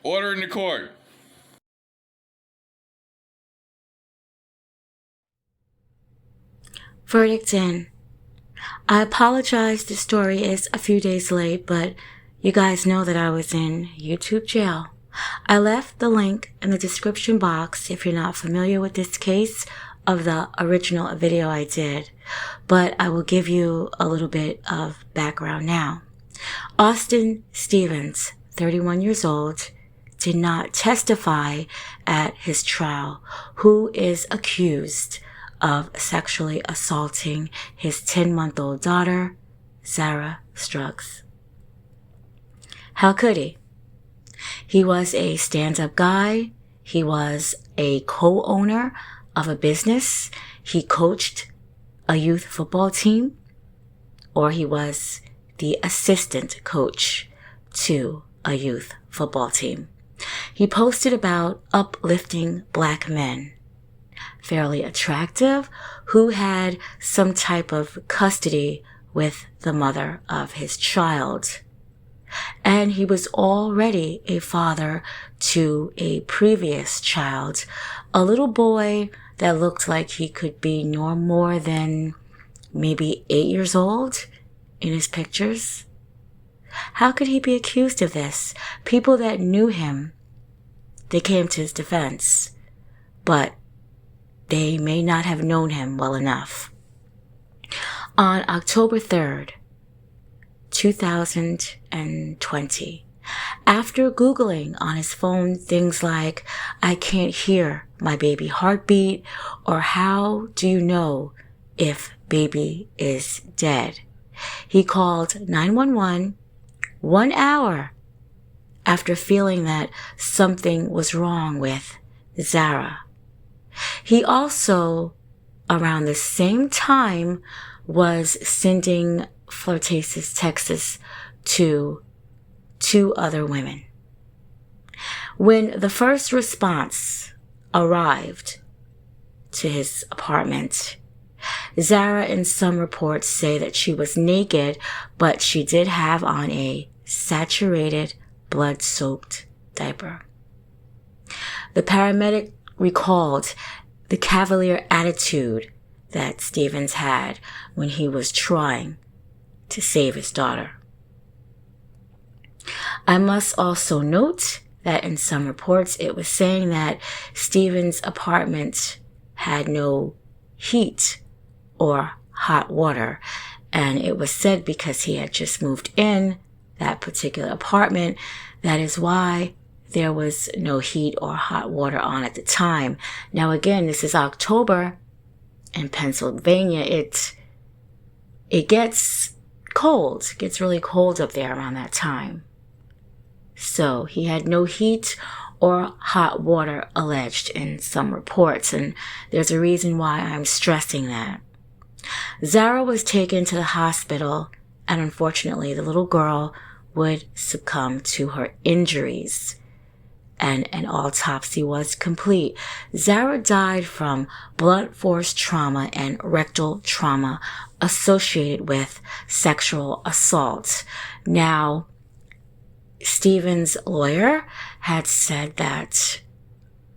Order in the court. Verdict in. I apologize, the story is a few days late, but you guys know that I was in YouTube jail. I left the link in the description box if you're not familiar with this case of the original video I did, but I will give you a little bit of background now. Austin Stevens, 31 years old, did not testify at his trial, who is accused of sexually assaulting his 10-month-old daughter, Zara Scruggs. How could he? He was a stand-up guy. He was a co-owner of a business. He coached a youth football team, or he was the assistant coach to a youth football team. He posted about uplifting black men, fairly attractive, who had some type of custody with the mother of his child. And he was already a father to a previous child, a little boy that looked like he could be no more than maybe 8 years old in his pictures. How could he be accused of this? People that knew him, they came to his defense, but they may not have known him well enough. On October 3rd, 2020, after Googling on his phone things like, I can't hear my baby heartbeat, or how do you know if baby is dead, he called 911 1 hour after feeling that something was wrong with Zara. He also, around the same time, was sending flirtatious texts to 2 other women. When the first response arrived to his apartment, Zara, in some reports, say that she was naked, but she did have on a saturated, blood-soaked diaper. The paramedic recalled the cavalier attitude that Stevens had when he was trying to save his daughter. I must also note that in some reports it was saying that Stevens' apartment had no heat or hot water, and it was said because he had just moved in that particular apartment, that is why there was no heat or hot water on at the time. Now again, this is October in Pennsylvania. It gets cold. It gets really cold up there around that time. So he had no heat or hot water alleged in some reports, and there's a reason why I'm stressing that. Zara was taken to the hospital, and unfortunately the little girl would succumb to her injuries, and an autopsy was complete. Zara died from blunt force trauma and rectal trauma associated with sexual assault. Now, Stevens' lawyer had said that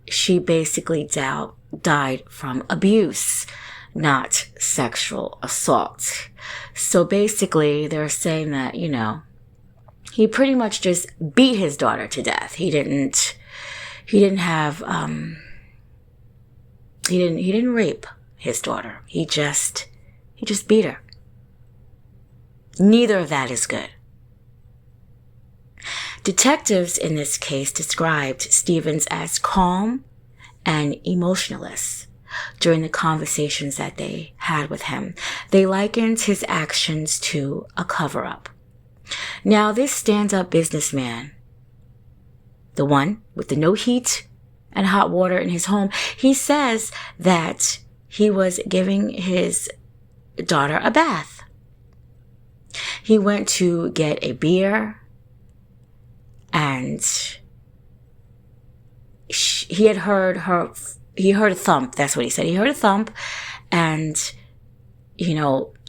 she basically died from abuse, not sexual assault. So basically, they're saying that, he pretty much just beat his daughter to death. He didn't rape his daughter. He just beat her. Neither of that is good. Detectives in this case described Stevens as calm and emotionless during the conversations that they had with him. They likened his actions to a cover-up. Now, this stand-up businessman, the one with the no heat and hot water in his home, he says that he was giving his daughter a bath. He went to get a beer, and he heard a thump. That's what he said. He heard a thump, and,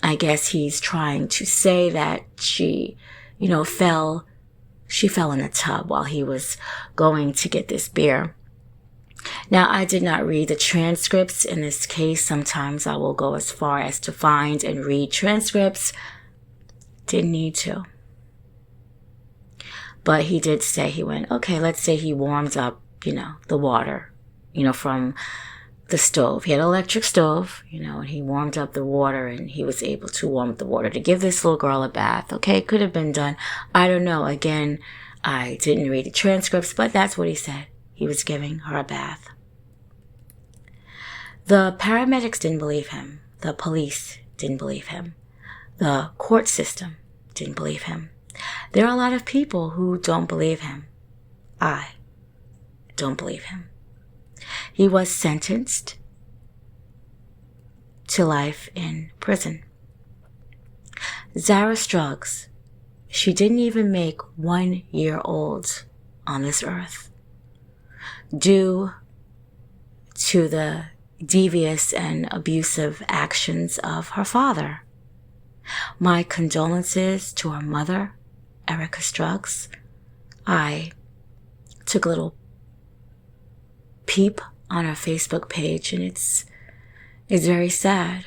I guess he's trying to say that she, fell she fell in a tub while he was going to get this beer. Now, I did not read the transcripts in this case. Sometimes I will go as far as to find and read transcripts. Didn't need to. But he did say, he went, okay, let's say he warmed up, the water, from the stove. He had an electric stove, and he warmed up the water, and he was able to warm up the water to give this little girl a bath. Okay, it could have been done. I don't know. Again, I didn't read the transcripts, but that's what he said. He was giving her a bath. The paramedics didn't believe him. The police didn't believe him. The court system didn't believe him. There are a lot of people who don't believe him. I don't believe him. He was sentenced to life in prison. Zara Scruggs, she didn't even make 1 year old on this earth due to the devious and abusive actions of her father. My condolences to her mother, Erica Scruggs. I took a little peep on her Facebook page, and it's very sad.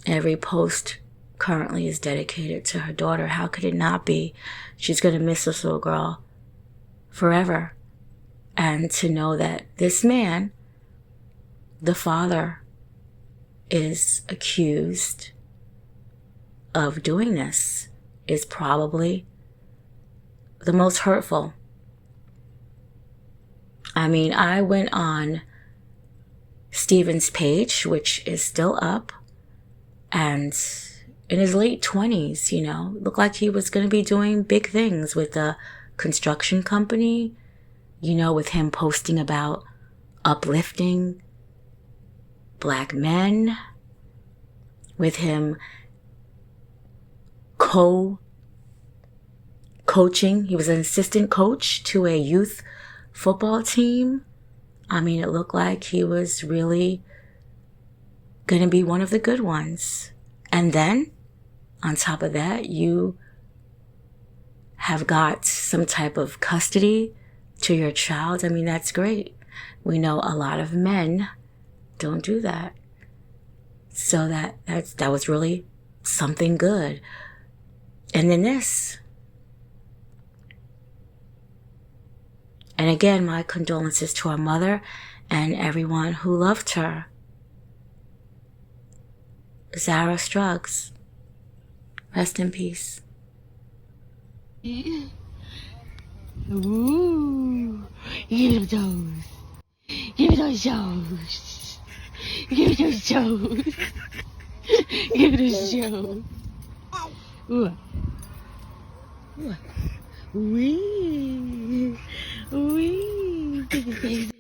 Every post currently is dedicated to her daughter. How could it not be? She's going to miss this little girl forever. And to know that this man, the father, is accused of doing this is probably the most hurtful. I mean, I went on Stephen's page, which is still up, and in his late 20s, looked like he was going to be doing big things with a construction company, with him posting about uplifting Black men, with him coaching. He was an assistant coach to a youth football team. I mean, it looked like he was really going to be one of the good ones. And then, on top of that, you have got some type of custody to your child. I mean, that's great. We know a lot of men don't do that. So that was really something good. And then this. And again, my condolences to her mother and everyone who loved her. Zara Scruggs. Rest in peace. Ooh, give it those. Give it those shows. Give it those shows. Give it those shows. Ooh. Ooh. Wee. Wee. Give it those